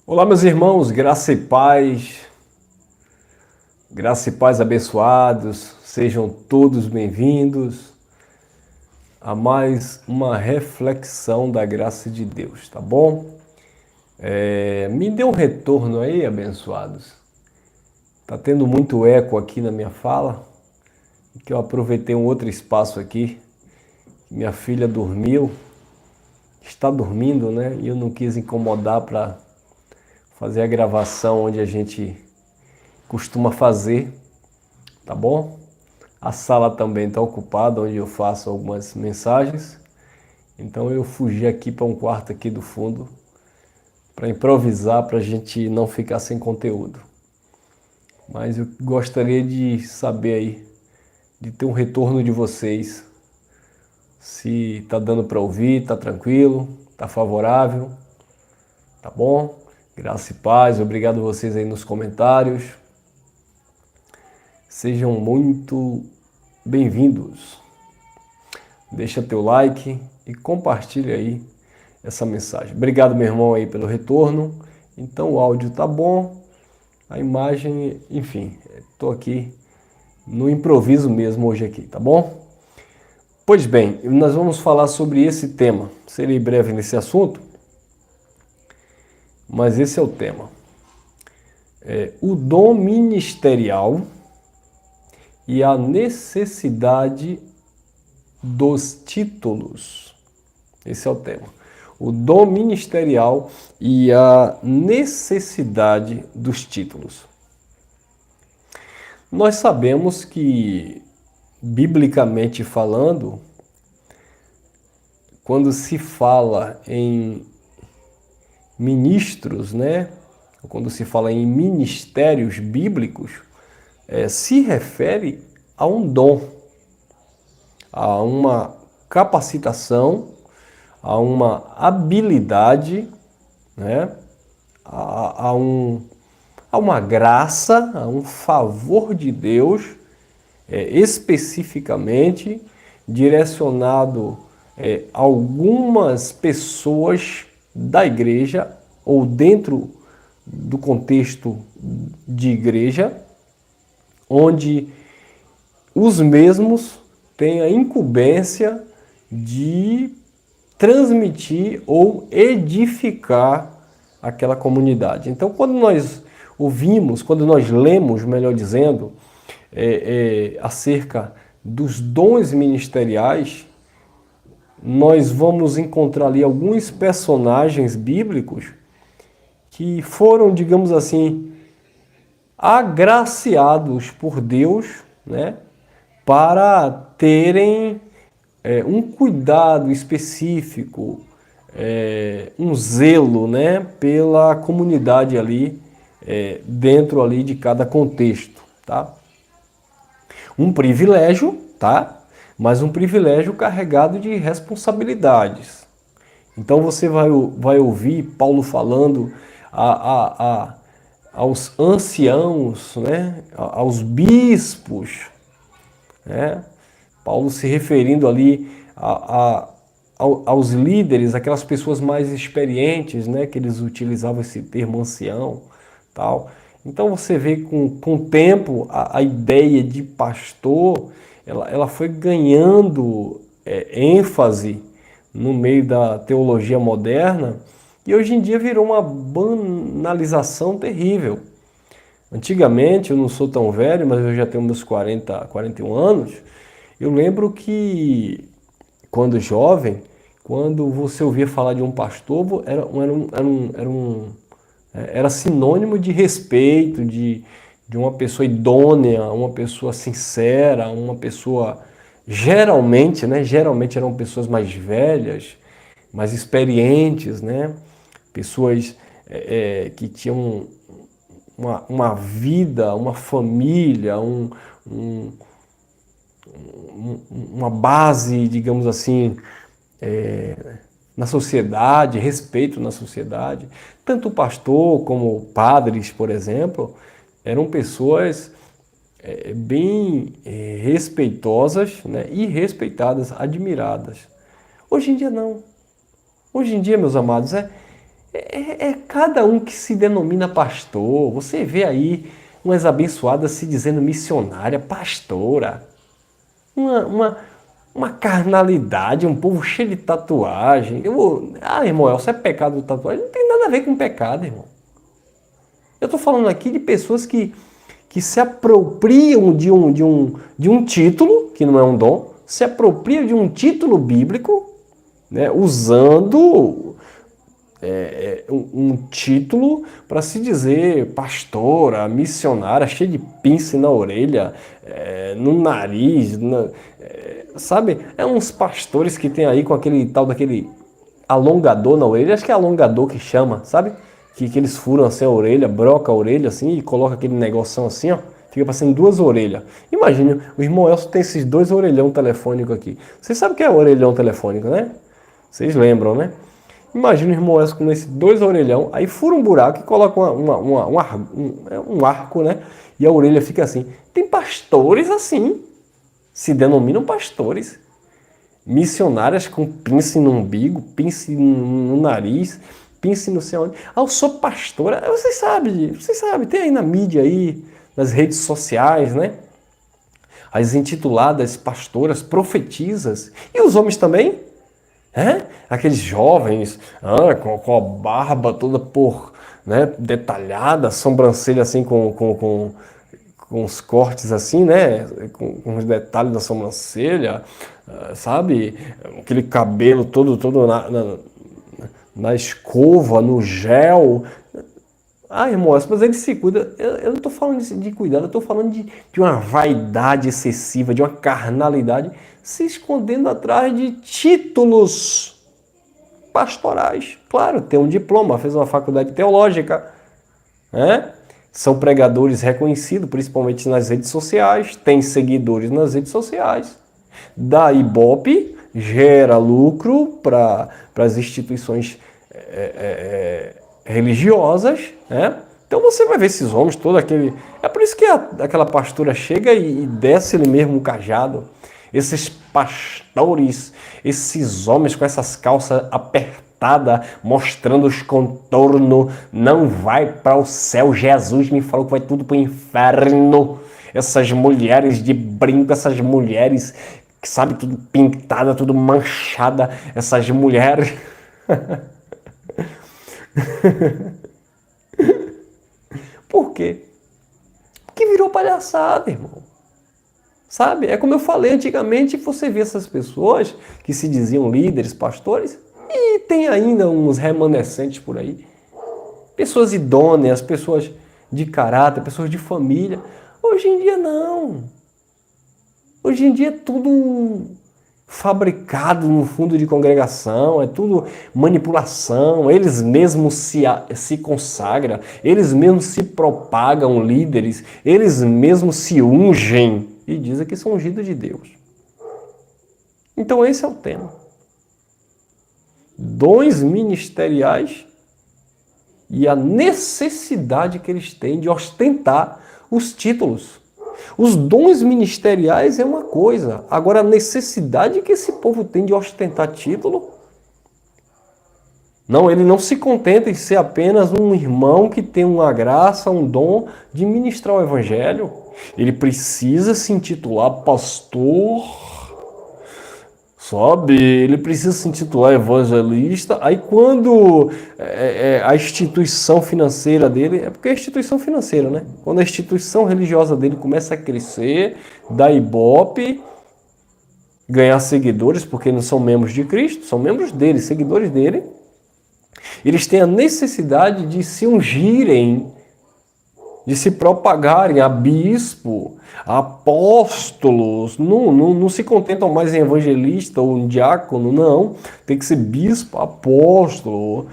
Olá, meus irmãos, graça e paz abençoados, sejam todos bem-vindos a mais uma reflexão da graça de Deus, tá bom? Me dê um retorno aí, abençoados. Tá tendo muito eco aqui na minha fala, que eu aproveitei um outro espaço aqui. Minha filha dormiu, está dormindo, né? E eu não quis incomodar para fazer a gravação onde a gente costuma fazer, tá bom? A sala também está ocupada, onde eu faço algumas mensagens. Então eu fugi aqui para um quarto aqui do fundo para improvisar, para a gente não ficar sem conteúdo. Mas eu gostaria de saber aí, de ter um retorno de vocês. Se está dando para ouvir, está tranquilo, está favorável, tá bom? Graça e paz, obrigado a vocês aí nos comentários. Sejam muito bem-vindos. Deixa teu like e compartilha aí essa mensagem. Obrigado, meu irmão, aí pelo retorno. Então o áudio tá bom, a imagem, enfim, estou aqui no improviso mesmo hoje aqui, tá bom? Pois bem, nós vamos falar sobre esse tema. Serei breve nesse assunto, mas esse é o tema. O dom ministerial e a necessidade dos títulos. Esse é o tema. O dom ministerial e a necessidade dos títulos. Nós sabemos que, biblicamente falando, quando se fala em ministros, né? Quando se fala em ministérios bíblicos, se refere a um dom, a uma capacitação, a uma habilidade, né? a uma graça, a um favor de Deus, especificamente direcionado a algumas pessoas da igreja ou dentro do contexto de igreja, onde os mesmos têm a incumbência de transmitir ou edificar aquela comunidade. Então, quando nós ouvimos, quando nós lemos, melhor dizendo, acerca dos dons ministeriais, nós vamos encontrar ali alguns personagens bíblicos que foram, digamos assim, agraciados por Deus, né, para terem um cuidado específico, um zelo, né, pela comunidade ali, dentro ali de cada contexto, tá? Um privilégio, tá? Mas um privilégio carregado de responsabilidades. Então você vai ouvir Paulo falando aos anciãos, né? Aos bispos, né? Paulo se referindo ali aos líderes, aquelas pessoas mais experientes, né? Que eles utilizavam esse termo ancião, tal. Então você vê com o tempo a ideia de pastor, ela foi ganhando ênfase no meio da teologia moderna e hoje em dia virou uma banalização terrível. Antigamente, eu não sou tão velho, mas eu já tenho meus 41 anos, eu lembro que quando jovem, quando você ouvia falar de um pastor, era sinônimo de respeito, de uma pessoa idônea, uma pessoa sincera, uma pessoa geralmente, né? Geralmente eram pessoas mais velhas, mais experientes, né? Pessoas que tinham uma vida, uma família, uma base, digamos assim, na sociedade, respeito na sociedade. Tanto o pastor como padres, por exemplo, eram pessoas bem respeitosas, né, e respeitadas, admiradas. Hoje em dia não. Hoje em dia, meus amados, É cada um que se denomina pastor. Você vê aí umas abençoadas se dizendo missionária, pastora. Uma, uma, uma carnalidade, um povo cheio de tatuagem. Irmão, isso é pecado tatuagem? Não tem nada a ver com pecado, irmão. Eu estou falando aqui de pessoas que se apropriam de um título, que não é um dom, se apropriam de um título bíblico, né, usando um título para se dizer pastora, missionária, cheia de pince na orelha, no nariz, sabe? É uns pastores que tem aí com aquele tal daquele alongador na orelha, acho que é alongador que chama, sabe? Que eles furam assim a orelha, broca a orelha assim e coloca aquele negoção assim, ó. Fica parecendo duas orelhas. Imagina, o irmão Elcio tem esses dois orelhão telefônicos aqui. Vocês sabem o que é orelhão telefônico, né? Vocês lembram, né? Imagina o irmão Elcio com esses dois orelhão, aí fura um buraco e coloca um arco, né? E a orelha fica assim. Tem pastores assim, se denominam pastores. Missionárias com pince no umbigo, pince no nariz, pince não sei onde. Eu sou pastora. Vocês sabem, tem aí na mídia aí, nas redes sociais, né? As intituladas pastoras, profetisas. E os homens também? Aqueles jovens com a barba toda detalhada, sobrancelha assim com os cortes assim, né? Com os detalhes da sobrancelha, sabe? Aquele cabelo todo na escova, no gel. Irmão, mas ele se cuida. Eu não estou falando de cuidado, eu estou falando de uma vaidade excessiva, de uma carnalidade, se escondendo atrás de títulos pastorais. Claro, tem um diploma, fez uma faculdade teológica, né? São pregadores reconhecidos, principalmente nas redes sociais, tem seguidores nas redes sociais. Da Ibope gera lucro para as instituições religiosas, né? Então você vai ver esses homens, todo aquele... É por isso que aquela pastora chega e desce ele mesmo o cajado. Esses pastores, esses homens com essas calças apertadas, mostrando os contornos, não vai para o céu. Jesus me falou que vai tudo para o inferno. Essas mulheres de brinco, essas mulheres que sabe tudo pintada, tudo manchada, essas mulheres. Por quê? Porque virou palhaçada, irmão. Sabe? É como eu falei, antigamente você via essas pessoas que se diziam líderes, pastores, e tem ainda uns remanescentes por aí. Pessoas idôneas, pessoas de caráter, pessoas de família. Hoje em dia não. Hoje em dia é tudo fabricado no fundo de congregação, é tudo manipulação, eles mesmos se consagram, eles mesmos se propagam líderes, eles mesmos se ungem e dizem que são ungidos de Deus. Então esse é o tema. Dons ministeriais e a necessidade que eles têm de ostentar os títulos. Os dons ministeriais é uma coisa, agora a necessidade que esse povo tem de ostentar título, não, ele não se contenta em ser apenas um irmão que tem uma graça, um dom de ministrar o evangelho. Ele precisa se intitular pastor, sabe? Ele precisa se intitular evangelista. Aí quando a instituição financeira dele, é porque é a instituição financeira, né? Quando a instituição religiosa dele começa a crescer, da Ibope, ganhar seguidores, porque não são membros de Cristo, são membros dele, seguidores dele, eles têm a necessidade de se ungirem, de se propagarem a bispo, a apóstolos, não se contentam mais em evangelista ou em diácono, não, tem que ser bispo, apóstolo,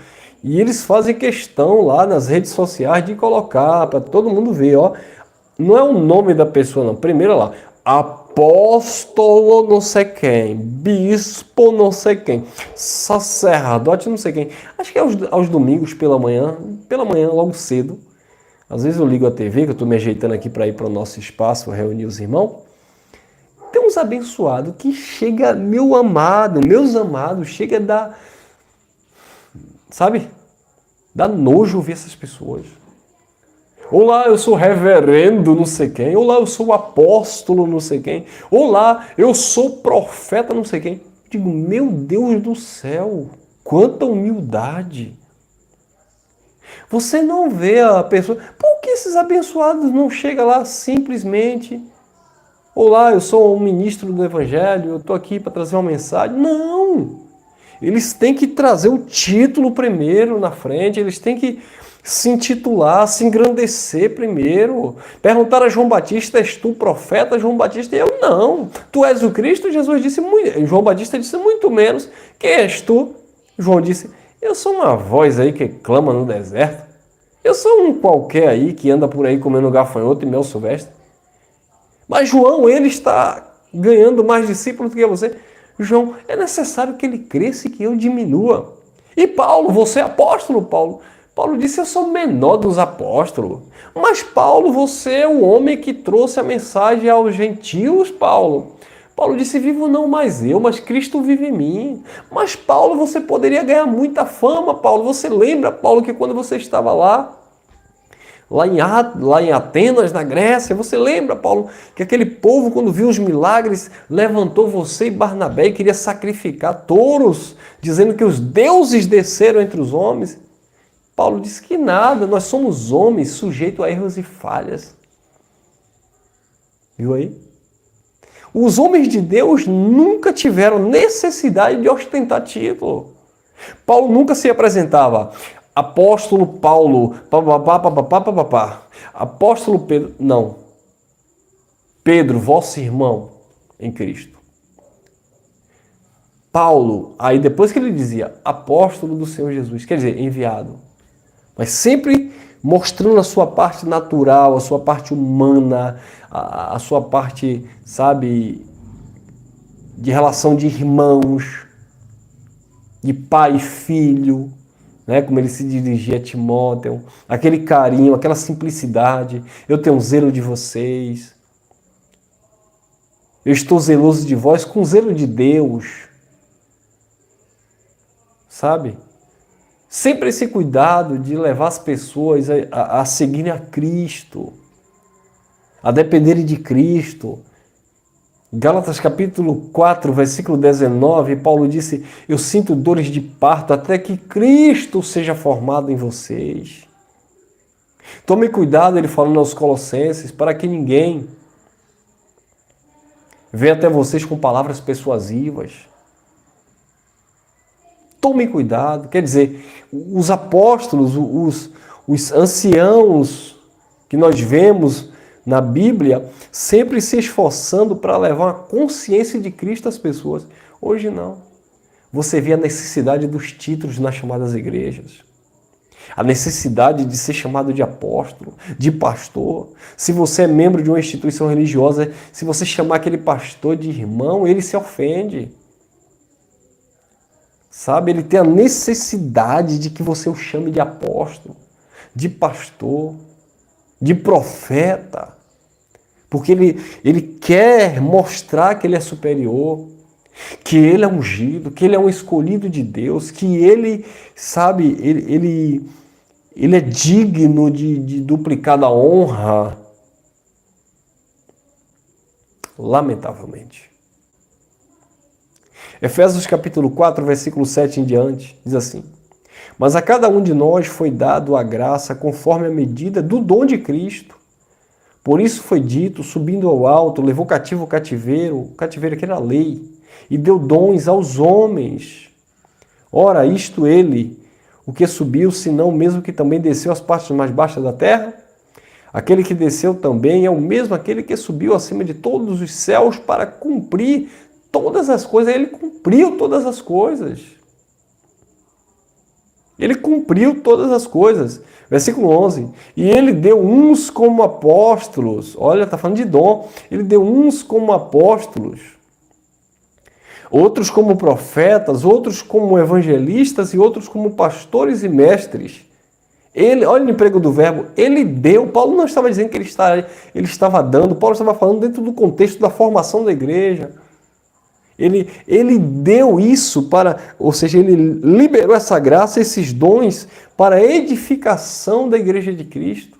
e eles fazem questão lá nas redes sociais de colocar para todo mundo ver, ó, não é o nome da pessoa não, primeiro lá, apóstolo não sei quem, bispo não sei quem, sacerdote não sei quem, acho que é aos domingos pela manhã logo cedo. Às vezes eu ligo a TV, que eu estou me ajeitando aqui para ir para o nosso espaço, reunir os irmãos. Tem uns abençoados que chega, meus amados, chega da... Sabe? Dá nojo ouvir essas pessoas. Olá, eu sou reverendo não sei quem. Olá, eu sou apóstolo não sei quem. Olá, eu sou profeta não sei quem. Digo, meu Deus do céu, quanta humildade. Você não vê a pessoa... Por que esses abençoados não chegam lá simplesmente... Olá, eu sou um ministro do Evangelho, eu estou aqui para trazer uma mensagem. Não! Eles têm que trazer o título primeiro na frente, eles têm que se intitular, se engrandecer primeiro. Perguntaram a João Batista, és tu profeta, João Batista? E eu, não. Tu és o Cristo? Jesus disse, João Batista disse, muito menos. Quem és tu? João disse, eu sou uma voz aí que clama no deserto. Eu sou um qualquer aí que anda por aí comendo gafanhoto e mel silvestre. Mas João, ele está ganhando mais discípulos do que você. João, é necessário que ele cresça e que eu diminua. E Paulo, você é apóstolo, Paulo. Paulo disse, eu sou o menor dos apóstolos. Mas Paulo, você é o homem que trouxe a mensagem aos gentios, Paulo. Paulo disse, vivo não mais eu, mas Cristo vive em mim. Mas Paulo, você poderia ganhar muita fama, Paulo. Você lembra, Paulo, que quando você estava lá em Atenas, na Grécia, você lembra, Paulo, que aquele povo, quando viu os milagres, levantou você e Barnabé e queria sacrificar touros, dizendo que os deuses desceram entre os homens? Paulo disse que nada, nós somos homens sujeitos a erros e falhas. Viu aí? Os homens de Deus nunca tiveram necessidade de ostentar título. Paulo nunca se apresentava apóstolo Paulo, papapá. Apóstolo Pedro, não. Pedro, vosso irmão em Cristo. Paulo, aí depois que ele dizia apóstolo do Senhor Jesus, quer dizer, enviado. Mas sempre mostrando a sua parte natural, a sua parte humana, a sua parte, sabe, de relação de irmãos, de pai e filho, né, como ele se dirigia a Timóteo, aquele carinho, aquela simplicidade. Eu tenho zelo de vocês. Eu estou zeloso de vós com zelo de Deus. Sabe? Sempre esse cuidado de levar as pessoas a seguirem a Cristo, a dependerem de Cristo. Gálatas capítulo 4, versículo 19, Paulo disse, eu sinto dores de parto até que Cristo seja formado em vocês. Tome cuidado, ele falando aos Colossenses, para que ninguém venha até vocês com palavras persuasivas. Tome cuidado, quer dizer, os apóstolos, os anciãos que nós vemos na Bíblia, sempre se esforçando para levar a consciência de Cristo às pessoas. Hoje não. Você vê a necessidade dos títulos nas chamadas igrejas. A necessidade de ser chamado de apóstolo, de pastor. Se você é membro de uma instituição religiosa, se você chamar aquele pastor de irmão, ele se ofende. Sabe, ele tem a necessidade de que você o chame de apóstolo, de pastor, de profeta. Porque ele quer mostrar que ele é superior, que ele é ungido, que ele é um escolhido de Deus, que ele, sabe, ele é digno de duplicada honra. Lamentavelmente. Efésios capítulo 4, versículo 7 em diante, diz assim, mas a cada um de nós foi dado a graça conforme a medida do dom de Cristo. Por isso foi dito, subindo ao alto, levou cativo o cativeiro que era a lei, e deu dons aos homens. Ora, isto ele, o que subiu, senão o mesmo que também desceu às partes mais baixas da terra? Aquele que desceu também é o mesmo aquele que subiu acima de todos os céus para cumprir todas as coisas. Ele cumpriu todas as coisas. Ele cumpriu todas as coisas. Versículo 11. E ele deu uns como apóstolos. Olha, está falando de dom. Ele deu uns como apóstolos, outros como profetas, outros como evangelistas e outros como pastores e mestres. Ele, olha o emprego do verbo, ele deu. Paulo não estava dizendo que ele estava dando. Paulo estava falando dentro do contexto da formação da igreja. Ele deu isso para, ou seja, ele liberou essa graça, esses dons para a edificação da igreja de Cristo.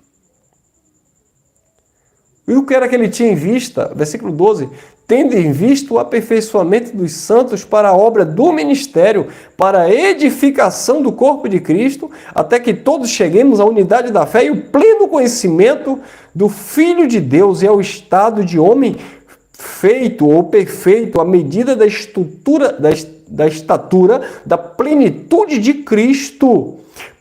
E o que era que ele tinha em vista? Versículo 12. Tendo em vista o aperfeiçoamento dos santos para a obra do ministério, para a edificação do corpo de Cristo, até que todos cheguemos à unidade da fé e o pleno conhecimento do Filho de Deus e ao estado de homem feito ou perfeito à medida da estatura da plenitude de Cristo,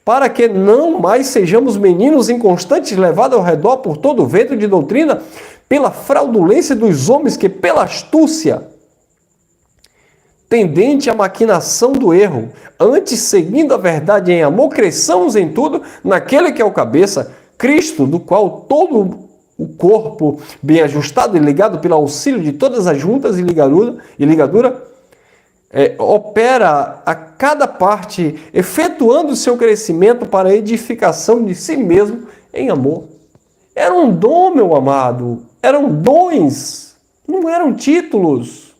para que não mais sejamos meninos inconstantes levados ao redor por todo o vento de doutrina, pela fraudulência dos homens que pela astúcia tendente à maquinação do erro, antes seguindo a verdade em amor, cresçamos em tudo naquele que é o cabeça, Cristo, do qual todo o corpo, bem ajustado e ligado pelo auxílio de todas as juntas e ligadura, opera a cada parte, efetuando o seu crescimento para a edificação de si mesmo em amor. Era um dom, meu amado, eram dons, não eram títulos.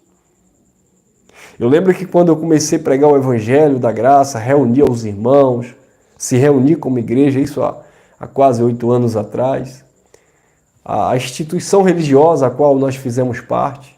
Eu lembro que quando eu comecei a pregar o Evangelho da Graça, reunir os irmãos, se reunir como igreja, isso há quase 8 anos atrás, a instituição religiosa a qual nós fizemos parte.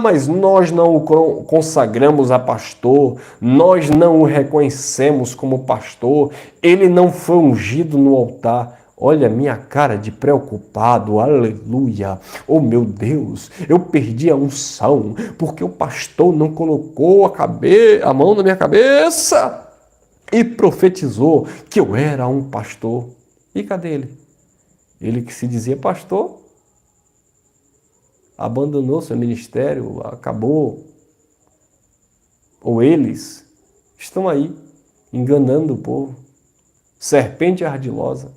Mas nós não o consagramos a pastor, nós não o reconhecemos como pastor, ele não foi ungido no altar. Olha a minha cara de preocupado, aleluia. Oh meu Deus, eu perdi a unção, porque o pastor não colocou a mão na minha cabeça e profetizou que eu era um pastor. E cadê ele? Ele que se dizia pastor, abandonou seu ministério, acabou. Ou eles estão aí, enganando o povo. Serpente ardilosa.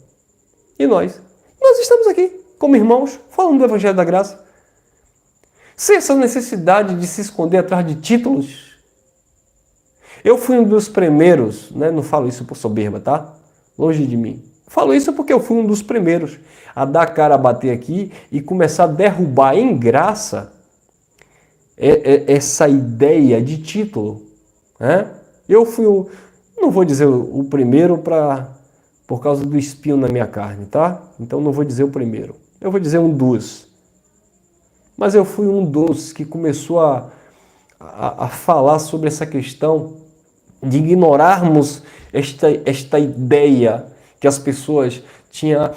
E nós? Nós estamos aqui, como irmãos, falando do Evangelho da Graça. Sem essa necessidade de se esconder atrás de títulos. Eu fui um dos primeiros, não falo isso por soberba, tá? Longe de mim. Falo isso porque eu fui um dos primeiros a dar a cara a bater aqui e começar a derrubar em graça essa ideia de título. Eu fui não vou dizer o primeiro por causa do espinho na minha carne, tá? Então não vou dizer o primeiro. Eu vou dizer um dos. Mas eu fui um dos que começou a falar sobre essa questão de ignorarmos esta ideia que as pessoas tinham,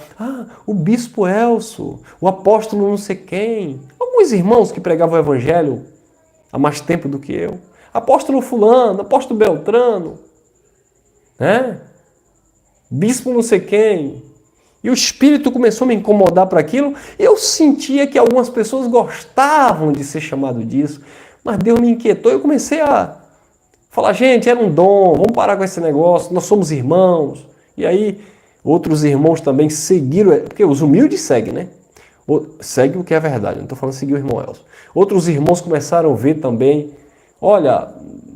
o bispo Elcio, o apóstolo não sei quem, alguns irmãos que pregavam o evangelho há mais tempo do que eu, apóstolo fulano, apóstolo Beltrano, bispo não sei quem, e o Espírito começou a me incomodar para aquilo, e eu sentia que algumas pessoas gostavam de ser chamado disso, mas Deus me inquietou e eu comecei a falar, gente, era um dom, vamos parar com esse negócio, nós somos irmãos. E aí, outros irmãos também seguiram, porque os humildes seguem, né? Segue o que é verdade, não estou falando seguir o irmão Elcio. Outros irmãos começaram a ver também, olha,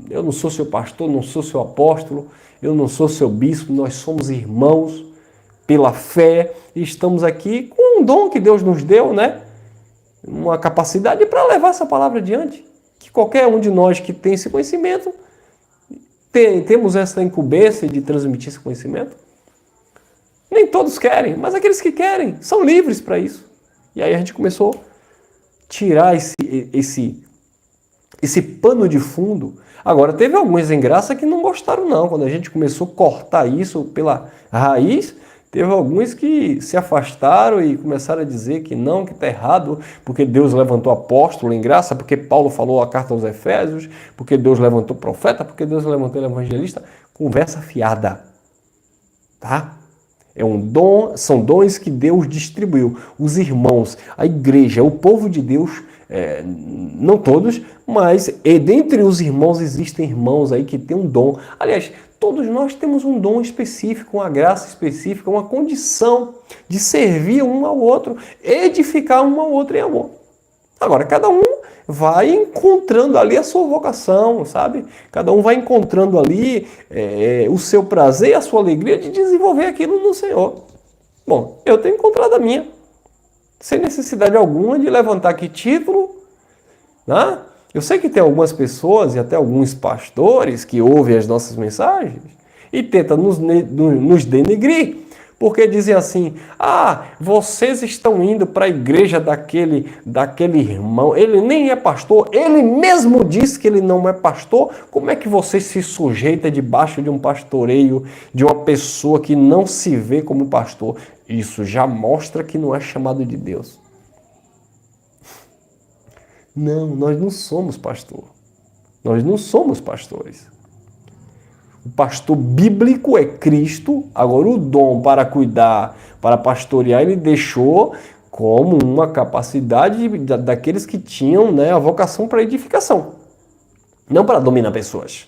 eu não sou seu pastor, não sou seu apóstolo, eu não sou seu bispo, nós somos irmãos pela fé e estamos aqui com um dom que Deus nos deu, uma capacidade para levar essa palavra adiante. Que qualquer um de nós que tem esse conhecimento, temos essa incumbência de transmitir esse conhecimento. Nem todos querem, mas aqueles que querem são livres para isso. E aí a gente começou a tirar esse pano de fundo. Agora, teve alguns em graça que não gostaram não. Quando a gente começou a cortar isso pela raiz, teve alguns que se afastaram e começaram a dizer que não, que está errado, porque Deus levantou apóstolo em graça, porque Paulo falou a carta aos Efésios, porque Deus levantou profeta, porque Deus levantou evangelista. Conversa fiada, tá? É um dom, são dons que Deus distribuiu. Os irmãos, a igreja, o povo de Deus, não todos, mas dentre os irmãos existem irmãos aí que têm um dom. Aliás, todos nós temos um dom específico, uma graça específica, uma condição de servir um ao outro, edificar um ao outro em amor. Agora, cada um vai encontrando ali a sua vocação, sabe? Cada um vai encontrando ali o seu prazer e a sua alegria de desenvolver aquilo no Senhor. Bom, eu tenho encontrado a minha, sem necessidade alguma de levantar aqui título, Eu sei que tem algumas pessoas e até alguns pastores que ouvem as nossas mensagens e tentam nos denegrir, porque dizem assim: ah, vocês estão indo para a igreja daquele irmão, ele nem é pastor, ele mesmo diz que ele não é pastor, como é que você se sujeita debaixo de um pastoreio de uma pessoa que não se vê como pastor? Isso já mostra que não é chamado de Deus. Não, nós não somos pastor. Nós não somos pastores. O pastor bíblico é Cristo. Agora, o dom para cuidar, para pastorear, ele deixou como uma capacidade daqueles que tinham, né, a vocação para edificação. Não para dominar pessoas.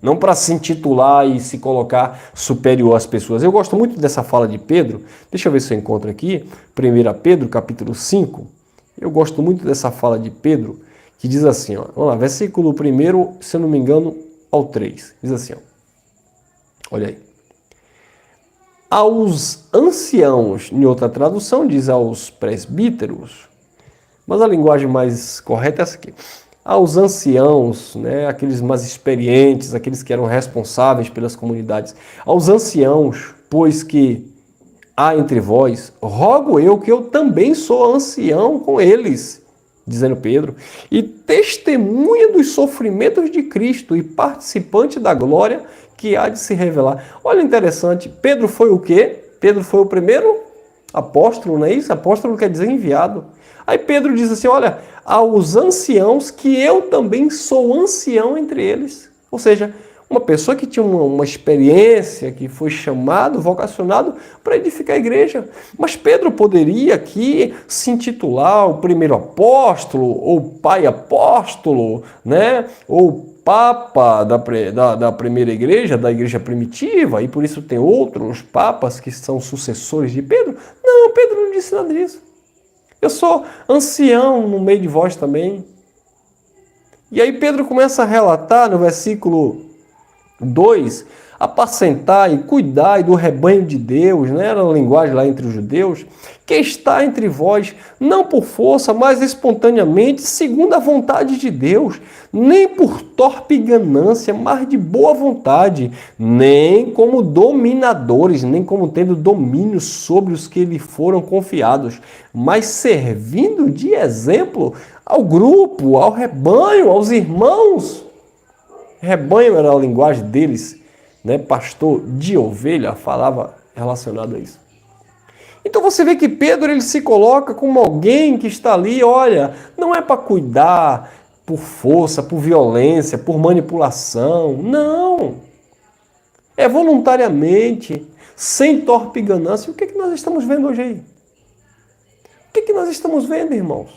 Não para se intitular e se colocar superior às pessoas. Eu gosto muito dessa fala de Pedro. Deixa eu ver se eu encontro aqui. 1 Pedro, capítulo 5. Eu gosto muito dessa fala de Pedro, que diz assim, ó, vamos lá, versículo 1, se eu não me engano, ao 3. Diz assim, ó, olha aí. Aos anciãos, em outra tradução, diz aos presbíteros, mas a linguagem mais correta é essa aqui. Aos anciãos, né, aqueles mais experientes, aqueles que eram responsáveis pelas comunidades. Aos anciãos, pois que há entre vós, rogo eu que eu também sou ancião com eles, dizendo Pedro, e testemunha dos sofrimentos de Cristo e participante da glória que há de se revelar. Olha, interessante, Pedro foi o quê? Pedro foi o primeiro apóstolo, não é isso? Apóstolo quer dizer enviado. Aí Pedro diz assim, olha, aos anciãos que eu também sou ancião entre eles. Ou seja, uma pessoa que tinha uma experiência, que foi chamado, vocacionado para edificar a igreja. Mas Pedro poderia aqui se intitular o primeiro apóstolo, ou pai apóstolo, né? Ou papa da primeira igreja, da igreja primitiva, e por isso tem outros papas que são sucessores de Pedro. Não, Pedro não disse nada disso. Eu sou ancião no meio de vós também. E aí Pedro começa a relatar no versículo 2, apacentar e cuidar do rebanho de Deus, né? Era a linguagem lá entre os judeus, que está entre vós, não por força, mas espontaneamente, segundo a vontade de Deus, nem por torpe ganância, mas de boa vontade, nem como dominadores, nem como tendo domínio sobre os que lhe foram confiados, mas servindo de exemplo ao grupo, ao rebanho, aos irmãos. Rebanho era a linguagem deles, né? Pastor de ovelha falava relacionado a isso. Então você vê que Pedro ele se coloca como alguém que está ali, olha, não é para cuidar por força, por violência, por manipulação, não. É voluntariamente, sem torpe ganância. O que é que nós estamos vendo hoje aí? O que é que nós estamos vendo, irmãos?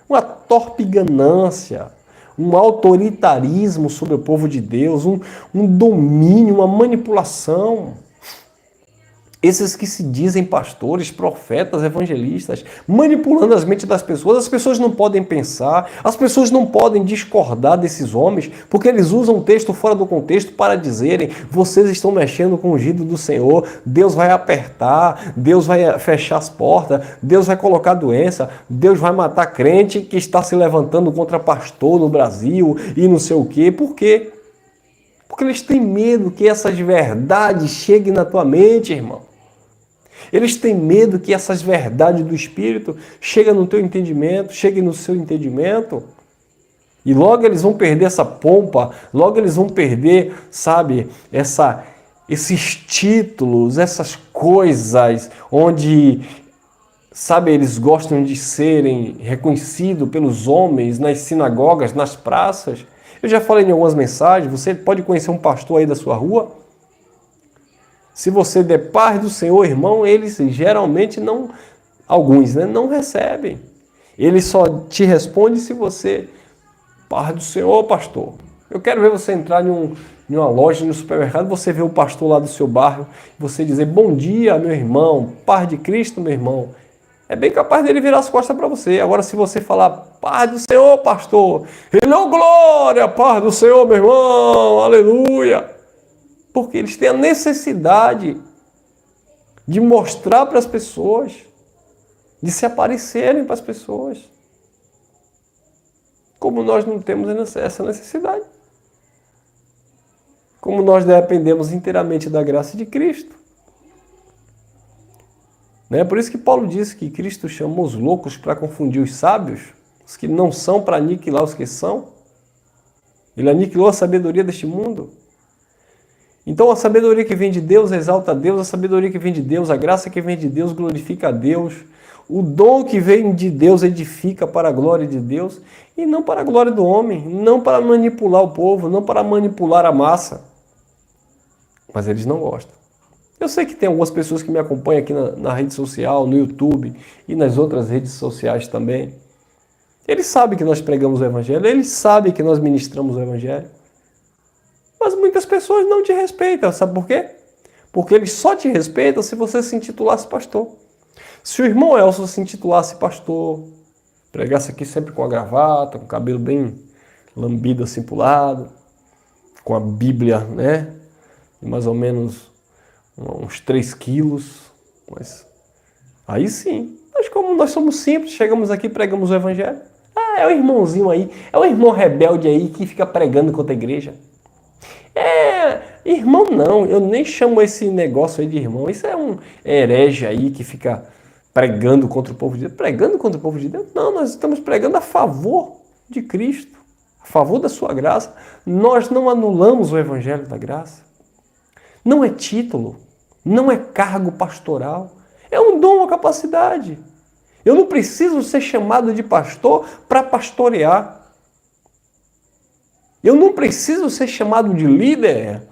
Uma torpe ganância, um autoritarismo sobre o povo de Deus, um domínio, uma manipulação. Esses que se dizem pastores, profetas, evangelistas, manipulando as mentes das pessoas. As pessoas não podem pensar, as pessoas não podem discordar desses homens, porque eles usam o texto fora do contexto para dizerem: vocês estão mexendo com o ungido do Senhor, Deus vai apertar, Deus vai fechar as portas, Deus vai colocar doença, Deus vai matar crente que está se levantando contra pastor no Brasil e não sei o quê. Por quê? Porque eles têm medo que essas verdades cheguem na tua mente, irmão. Eles têm medo que essas verdades do Espírito cheguem no teu entendimento, cheguem no seu entendimento. E logo eles vão perder essa pompa, logo eles vão perder, sabe, esses títulos, essas coisas onde, sabe, eles gostam de serem reconhecidos pelos homens nas sinagogas, nas praças. Eu já falei em algumas mensagens, você pode conhecer um pastor aí da sua rua. Se você der paz do Senhor, irmão, eles geralmente não, alguns, né, não recebem. Ele só te responde se você, paz do Senhor, pastor. Eu quero ver você entrar em uma loja, no supermercado, você vê o pastor lá do seu bairro, você dizer: bom dia, meu irmão, paz de Cristo, meu irmão. É bem capaz dele virar as costas para você. Agora, se você falar: paz do Senhor, pastor, ele é glória, paz do Senhor, meu irmão, aleluia. Porque eles têm a necessidade de mostrar para as pessoas, de se aparecerem para as pessoas. como nós não temos essa necessidade. Como nós dependemos inteiramente da graça de Cristo. Né? Por isso que Paulo disse que Cristo chamou os loucos para confundir os sábios, os que não são para aniquilar os que são. Ele aniquilou a sabedoria deste mundo. Então a sabedoria que vem de Deus exalta a Deus, a sabedoria que vem de Deus, a graça que vem de Deus glorifica a Deus, o dom que vem de Deus edifica para a glória de Deus e não para a glória do homem, não para manipular o povo, não para manipular a massa. Mas eles não gostam. Eu sei que tem algumas pessoas que me acompanham aqui na rede social, no YouTube e nas outras redes sociais também. Eles sabem que nós pregamos o Evangelho, eles sabem que nós ministramos o Evangelho. Mas muitas pessoas não te respeitam, sabe por quê? Porque eles só te respeitam se você se intitulasse pastor. Se o irmão Elson se intitulasse pastor, pregasse aqui sempre com a gravata, com o cabelo bem lambido assim pro lado, com a Bíblia, né? Mais ou menos uns 3 quilos. Mas aí sim. Mas como nós somos simples, chegamos aqui e pregamos o Evangelho. É o irmãozinho aí, é o irmão rebelde aí que fica pregando contra a igreja. Irmão não, eu nem chamo esse negócio aí de irmão. Isso é um herege aí que fica pregando contra o povo de Deus. Pregando contra o povo de Deus? Não, nós estamos pregando a favor de Cristo, a favor da sua graça. Nós não anulamos o Evangelho da graça. Não é título, não é cargo pastoral. É um dom, uma capacidade. Eu não preciso ser chamado de pastor para pastorear. Eu não preciso ser chamado de líder.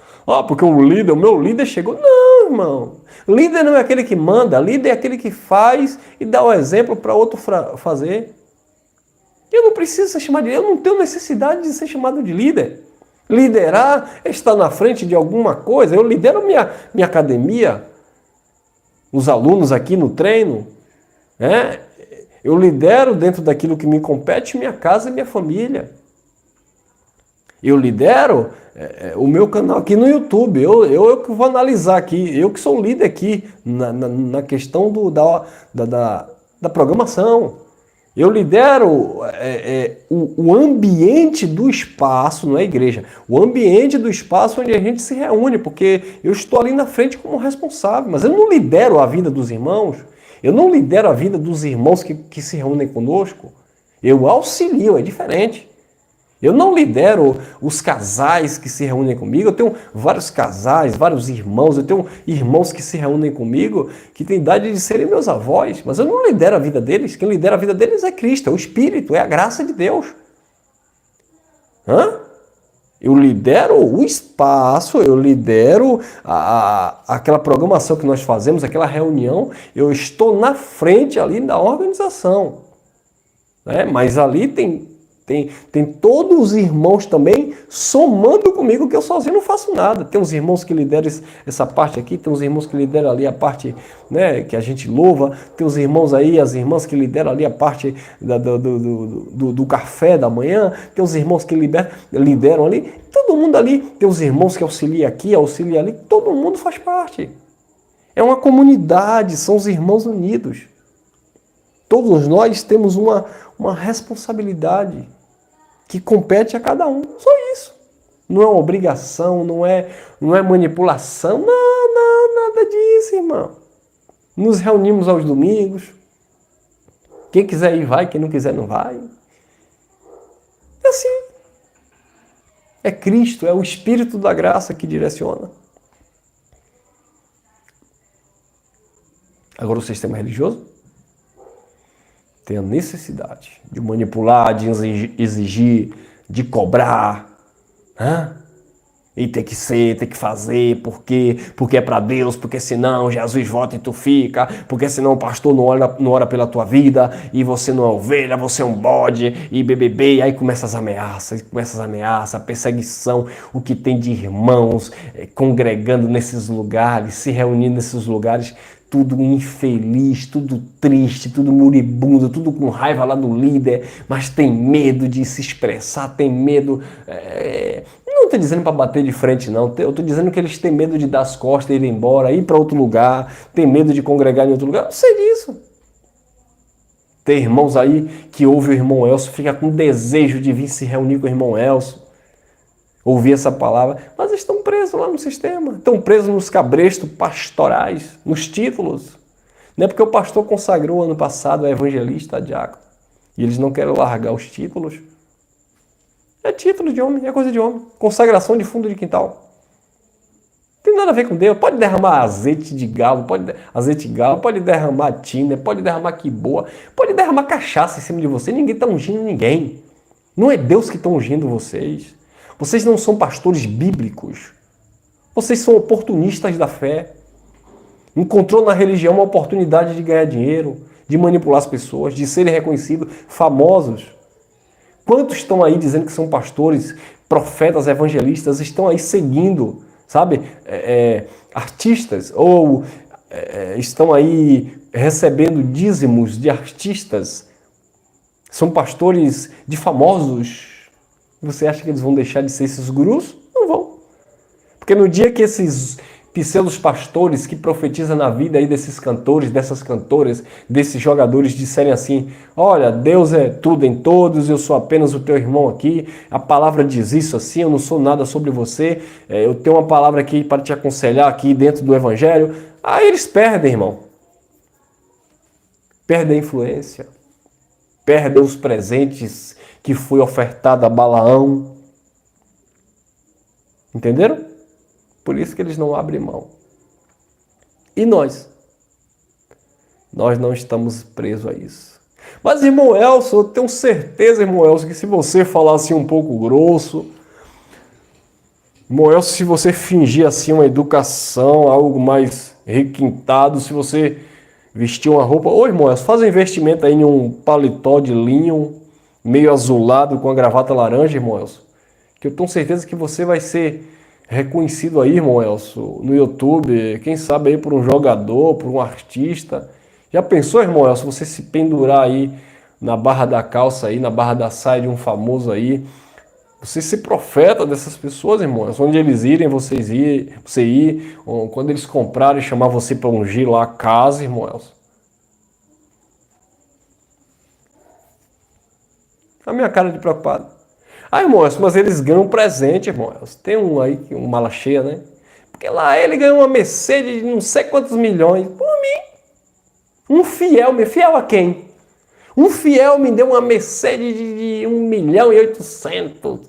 Porque o meu líder chegou. Não, irmão. Líder não é aquele que manda. Líder é aquele que faz e dá o exemplo para outro fazer. Eu não preciso ser chamado de líder. Eu não tenho necessidade de ser chamado de líder. Liderar é estar na frente de alguma coisa. Eu lidero minha academia. Os alunos aqui no treino. Eu lidero dentro daquilo que me compete minha casa e minha família. Eu lidero o meu canal aqui no YouTube. Eu que vou analisar aqui. Eu que sou o líder aqui na questão da programação. Eu lidero o ambiente do espaço, não é igreja, o ambiente do espaço onde a gente se reúne, porque eu estou ali na frente como responsável. Mas eu não lidero a vida dos irmãos. Eu não lidero a vida dos irmãos que se reúnem conosco. Eu auxilio, é diferente. Eu não lidero os casais que se reúnem comigo. Eu tenho vários casais, vários irmãos. Eu tenho irmãos que se reúnem comigo que têm idade de serem meus avós. Mas eu não lidero a vida deles. Quem lidera a vida deles é Cristo, é o Espírito, é a graça de Deus. Eu lidero o espaço, eu lidero aquela programação que nós fazemos, aquela reunião. Eu estou na frente ali da organização. Mas ali tem todos os irmãos também somando comigo, que eu sozinho não faço nada. Tem uns irmãos que lideram essa parte aqui, tem uns irmãos que lideram ali a parte, né, que a gente louva, tem os irmãos aí, as irmãs que lideram ali a parte do café da manhã, tem os irmãos que lideram ali, todo mundo ali, tem os irmãos que auxiliam aqui, auxiliam ali, todo mundo faz parte. É uma comunidade, são os irmãos unidos. Todos nós temos uma responsabilidade que compete a cada um. Só isso. Não é uma obrigação, não é manipulação. Não, nada disso, irmão. Nos reunimos aos domingos. Quem quiser ir, vai. Quem não quiser, não vai. É assim. É Cristo, é o Espírito da graça que direciona. Agora o sistema religioso tem a necessidade de manipular, de exigir, de cobrar, e tem que ser, tem que fazer, porque é para Deus, porque senão Jesus volta e tu fica, porque senão o pastor não ora pela tua vida, e você não é ovelha, você é um bode, e BBB, e aí começa as ameaças, a perseguição, o que tem de irmãos congregando nesses lugares, se reunindo nesses lugares, tudo infeliz, tudo triste, tudo moribundo, tudo com raiva lá do líder, mas tem medo de se expressar, tem medo... Não estou dizendo para bater de frente, não. Eu estou dizendo que eles têm medo de dar as costas, ir embora, ir para outro lugar, tem medo de congregar em outro lugar. Eu sei disso. Tem irmãos aí que ouvem o irmão Elcio, fica com desejo de vir se reunir com o irmão Elcio, ouvir essa palavra, mas estão presos lá no sistema, estão presos nos cabrestos pastorais, nos títulos. Não é porque o pastor consagrou ano passado a evangelista, a diácono, e eles não querem largar os títulos. É título de homem, é coisa de homem. Consagração de fundo de quintal. Não tem nada a ver com Deus. Pode derramar azeite de galo, pode derramar tina, pode derramar quiboa, pode derramar cachaça em cima de você. Ninguém está ungindo ninguém. Não é Deus que está ungindo vocês. Vocês não são pastores bíblicos. Vocês são oportunistas da fé. Encontrou na religião uma oportunidade de ganhar dinheiro, de manipular as pessoas, de serem reconhecidos, famosos. Quantos estão aí dizendo que são pastores, profetas, evangelistas, estão aí seguindo, sabe, artistas, ou estão aí recebendo dízimos de artistas, são pastores de famosos. Você acha que eles vão deixar de ser esses gurus? Não vão. Porque no dia que esses pseudos pastores que profetizam na vida aí desses cantores, dessas cantoras, desses jogadores disserem assim: olha, Deus é tudo em todos, eu sou apenas o teu irmão aqui, a palavra diz isso assim, eu não sou nada sobre você, eu tenho uma palavra aqui para te aconselhar aqui dentro do evangelho. Aí eles perdem, irmão. Perdem a influência, perdem os presentes que foi ofertado a Balaão. Entenderam? Por isso que eles não abrem mão. E nós? Nós não estamos presos a isso. Mas, irmão Elcio, eu tenho certeza, irmão Elcio, que se você falar assim um pouco grosso, irmão Elcio, se você fingir assim uma educação, algo mais requintado, se você vestir uma roupa... Ô, irmão Elcio, faz um investimento aí em um paletó de linho, meio azulado, com a gravata laranja, irmão Elcio, que eu tenho certeza que você vai ser reconhecido aí, irmão Elcio, no YouTube, quem sabe aí por um jogador, por um artista. Já pensou, irmão Elcio, você se pendurar aí na barra da calça aí, na barra da saia de um famoso aí, você ser profeta dessas pessoas, irmão Elcio, onde eles irem, você ir, quando eles comprarem, chamar você para ungir lá a casa, irmão Elcio. A minha cara de preocupado. Ah, irmão Elcio, mas eles ganham um presente, irmão Elcio. Tem um aí, um mala cheia, né? Porque lá ele ganhou uma Mercedes de não sei quantos milhões. Por mim. Um fiel a quem? Um fiel me deu uma Mercedes de 1.800.000.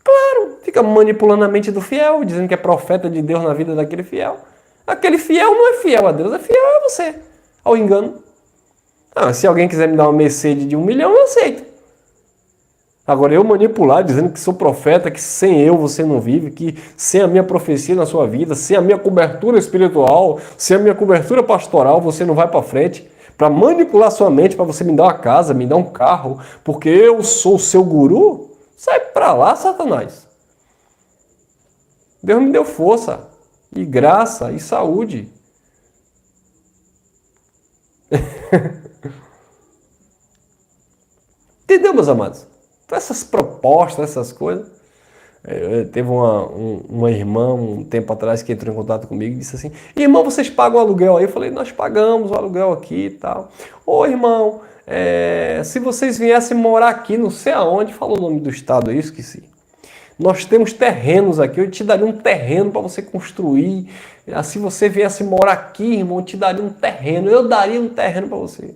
Claro, fica manipulando a mente do fiel, dizendo que é profeta de Deus na vida daquele fiel. Aquele fiel não é fiel a Deus, é fiel a você, ao engano. Ah, se alguém quiser me dar uma Mercedes de 1 milhão, eu aceito. Agora, eu manipular, dizendo que sou profeta, que sem eu você não vive, que sem a minha profecia na sua vida, sem a minha cobertura espiritual, sem a minha cobertura pastoral, você não vai para frente, para manipular sua mente, para você me dar uma casa, me dar um carro, porque eu sou o seu guru, sai para lá, Satanás. Deus me deu força, e graça, e saúde. Entendeu, meus amados? Então, essas propostas, essas coisas. Teve uma irmã um tempo atrás que entrou em contato comigo e disse assim: irmão, vocês pagam aluguel aí? Eu falei: nós pagamos o aluguel aqui e tal. Ô, irmão, se vocês viessem morar aqui, não sei aonde, falou o nome do estado aí, esqueci. Nós temos terrenos aqui, eu te daria um terreno para você construir. Se você viesse morar aqui, irmão, eu te daria um terreno, eu daria um terreno para você.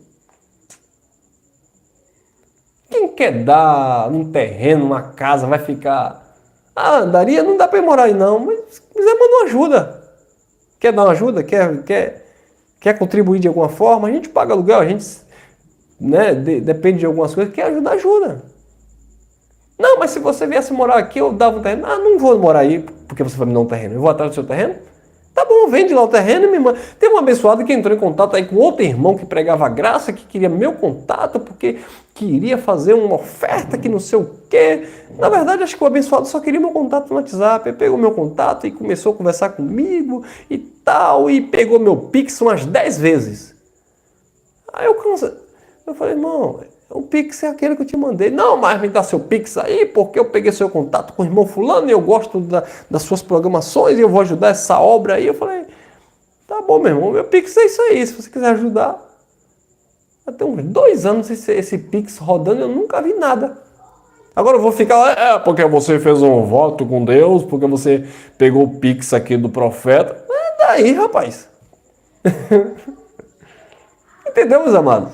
Quem quer dar um terreno, uma casa, vai ficar... Ah, daria? Não dá para ir morar aí não, mas se quiser, manda uma ajuda. Quer dar uma ajuda? Quer contribuir de alguma forma? A gente paga aluguel, a gente depende de algumas coisas, quer ajudar, ajuda. Não, mas se você viesse morar aqui, eu dava um terreno. Ah, não vou morar aí porque você vai me dar um terreno. Eu vou atrás do seu terreno? Tá bom, vende lá o terreno e me manda. Tem um abençoado que entrou em contato aí com outro irmão que pregava graça, que queria meu contato, porque queria fazer uma oferta que não sei o quê. Na verdade, acho que o abençoado só queria meu contato no WhatsApp. Ele pegou meu contato e começou a conversar comigo e tal, e pegou meu Pix umas 10 vezes. Aí eu falei: irmão, o Pix é aquele que eu te mandei. Não, mas me dá seu Pix aí, porque eu peguei seu contato com o irmão fulano e eu gosto das suas programações e eu vou ajudar essa obra aí. Eu falei: tá bom, meu irmão, meu Pix é isso aí, se você quiser ajudar, Tem uns 2 anos esse Pix rodando e eu nunca vi nada. Agora eu vou ficar, porque você fez um voto com Deus, porque você pegou o Pix aqui do profeta. Daí, rapaz. Entendeu, meus amados?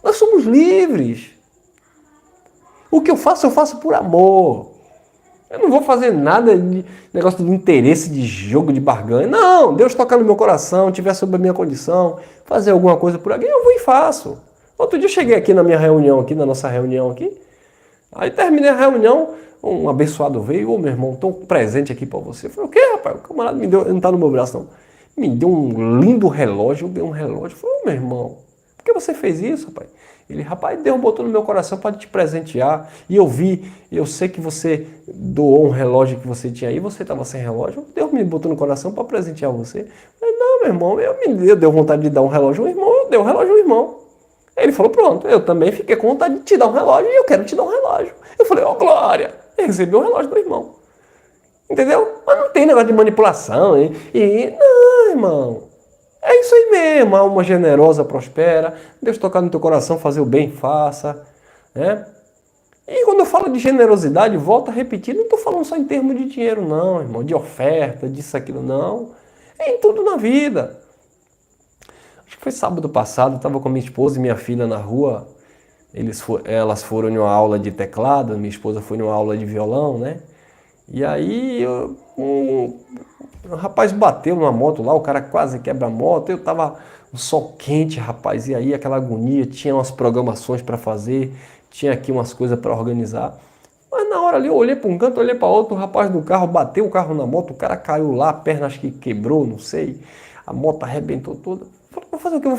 Nós somos livres. O que eu faço por amor. Eu não vou fazer nada de negócio de interesse, de jogo, de barganha. Não, Deus tocar no meu coração, tiver sob a minha condição, fazer alguma coisa por alguém, eu vou e faço. Outro dia eu cheguei aqui na minha reunião, aqui na nossa reunião aqui. Aí terminei a reunião, um abençoado veio, ô meu irmão, estou presente aqui para você. Eu falei, o quê, rapaz? O camarada me deu, não está no meu braço não. Me deu um lindo relógio, eu dei um relógio. Eu falei, ô meu irmão, por que você fez isso, rapaz? Ele, rapaz, Deus botou no meu coração para te presentear. E eu sei que você doou um relógio que você tinha aí, você estava sem relógio. Deus me botou no coração para presentear você. Eu falei, não, meu irmão, eu deu vontade de dar um relógio ao irmão, eu dei um relógio ao irmão. Ele falou, pronto, eu também fiquei com vontade de te dar um relógio e eu quero te dar um relógio. Eu falei, ó, glória, eu recebi um relógio do irmão. Entendeu? Mas não tem negócio de manipulação. Não, irmão. É isso aí mesmo, a alma generosa prospera, Deus tocar no teu coração, fazer o bem, faça. Né? E quando eu falo de generosidade, volto a repetir, não estou falando só em termos de dinheiro não, irmão, de oferta, disso, aquilo, não. É em tudo na vida. Acho que foi sábado passado, eu estava com minha esposa e minha filha na rua, elas foram em uma aula de teclado, minha esposa foi em uma aula de violão, né? E aí um rapaz bateu numa moto lá, o cara quase quebra a moto, eu tava um sol quente, rapaz, e aí aquela agonia, tinha umas programações para fazer, tinha aqui umas coisas para organizar. Mas na hora ali eu olhei para um canto, olhei para outro, o rapaz do carro bateu o carro na moto, o cara caiu lá, a perna acho que quebrou, não sei, a moto arrebentou toda. Vou fazer o que? Vou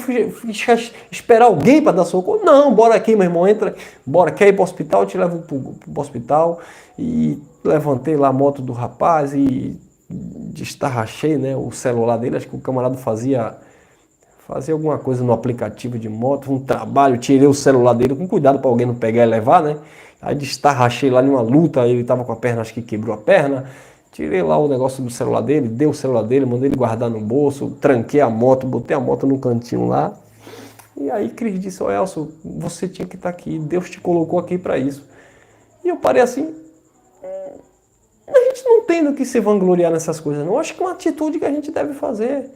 esperar alguém para dar socorro? Não, bora aqui, meu irmão, entra, bora, quer ir para o hospital? Eu te levo para o hospital. E levantei lá a moto do rapaz e destarrachei, né, o celular dele. Acho que o camarada fazia alguma coisa no aplicativo de moto, um trabalho, tirei o celular dele com cuidado para alguém não pegar e levar, né? Aí destarrachei lá numa luta, ele estava com a perna, acho que quebrou a perna. Tirei lá o negócio do celular dele, dei o celular dele, mandei ele guardar no bolso, tranquei a moto, botei a moto no cantinho lá. E aí Cris disse, ô Elcio, você tinha que estar aqui, Deus te colocou aqui para isso. E eu parei assim, a gente não tem do que se vangloriar nessas coisas não. Acho que é uma atitude que a gente deve fazer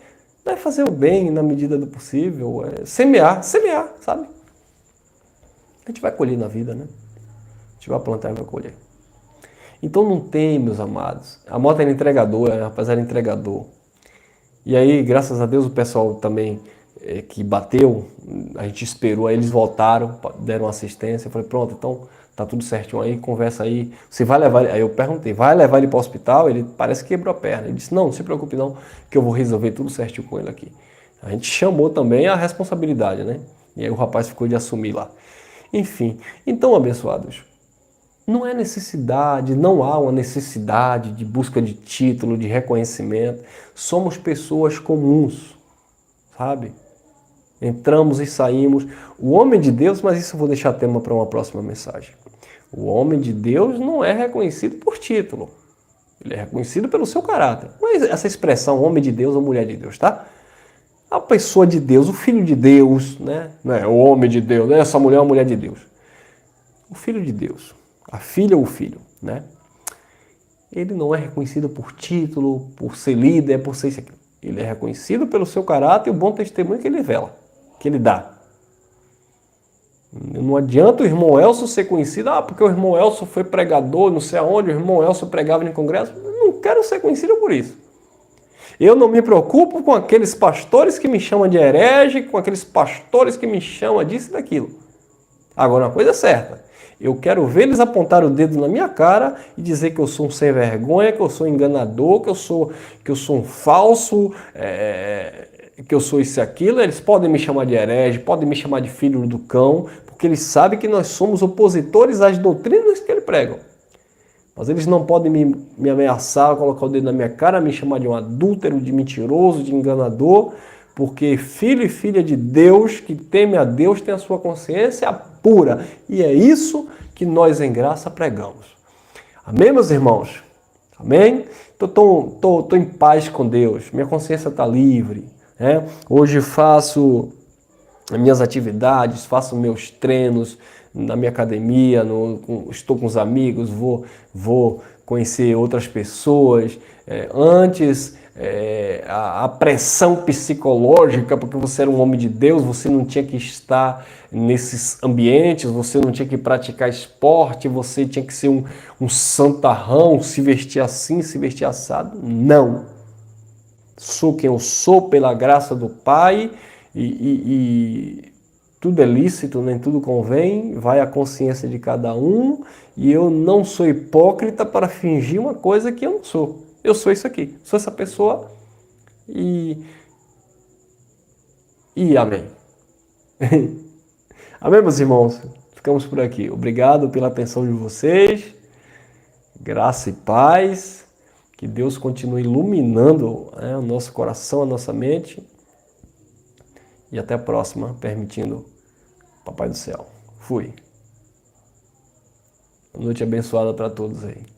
o bem na medida do possível, semear, sabe? A gente vai colher na vida, né? A gente vai plantar e vai colher. Então não tem, meus amados. A moto era entregadora, o rapaz era entregador. E aí, graças a Deus, o pessoal também que bateu, a gente esperou, aí eles voltaram, deram assistência. Eu falei, pronto, então tá tudo certinho aí, conversa aí. Você vai levar ele? Aí eu perguntei, vai levar ele para o hospital? Ele parece que quebrou a perna. Ele disse, não se preocupe não, que eu vou resolver tudo certinho com ele aqui. A gente chamou também a responsabilidade, né? E aí o rapaz ficou de assumir lá. Enfim, então, abençoados, não é necessidade, não há uma necessidade de busca de título, de reconhecimento. Somos pessoas comuns, sabe? Entramos e saímos. O homem de Deus, mas isso eu vou deixar tema para uma próxima mensagem. O homem de Deus não é reconhecido por título. Ele é reconhecido pelo seu caráter. Mas essa expressão, homem de Deus ou mulher de Deus, tá? A pessoa de Deus, o filho de Deus, né? Não é o homem de Deus, né? Essa mulher é a mulher de Deus. O filho de Deus. A filha ou o filho, né? Ele não é reconhecido por título, por ser líder, por ser isso aqui. Ele é reconhecido pelo seu caráter e o bom testemunho que ele vela, que ele dá. Não adianta o irmão Elcio ser conhecido, porque o irmão Elcio foi pregador, não sei aonde, o irmão Elcio pregava em congresso. Eu não quero ser conhecido por isso. Eu não me preocupo com aqueles pastores que me chamam de herege, com aqueles pastores que me chamam disso e daquilo. Agora, uma coisa é certa. Eu quero ver eles apontar o dedo na minha cara e dizer que eu sou um sem vergonha, que eu sou um enganador, que eu sou um falso, que eu sou isso e aquilo. Eles podem me chamar de herege, podem me chamar de filho do cão, porque eles sabem que nós somos opositores às doutrinas que eles pregam. Mas eles não podem me ameaçar, colocar o dedo na minha cara, me chamar de um adúltero, de mentiroso, de enganador, porque filho e filha de Deus, que teme a Deus, tem a sua consciência pura. E é isso que nós em graça pregamos. Amém, meus irmãos? Amém? Estou em paz com Deus. Minha consciência está livre. Né? Hoje faço as minhas atividades, faço meus treinos na minha academia, estou com os amigos, vou conhecer outras pessoas. Antes, a pressão psicológica, porque você era um homem de Deus, você não tinha que estar nesses ambientes, você não tinha que praticar esporte, você tinha que ser um santarrão, se vestir assim, se vestir assado. Não. Sou quem eu sou pela graça do Pai e tudo é lícito, nem tudo convém, vai a consciência de cada um e eu não sou hipócrita para fingir uma coisa que eu não sou. Eu sou isso aqui, sou essa pessoa e amém. Amém, meus irmãos? Ficamos por aqui. Obrigado pela atenção de vocês. Graça e paz. Que Deus continue iluminando o nosso coração, a nossa mente. E até a próxima, permitindo Papai do Céu. Fui. Uma noite abençoada para todos aí.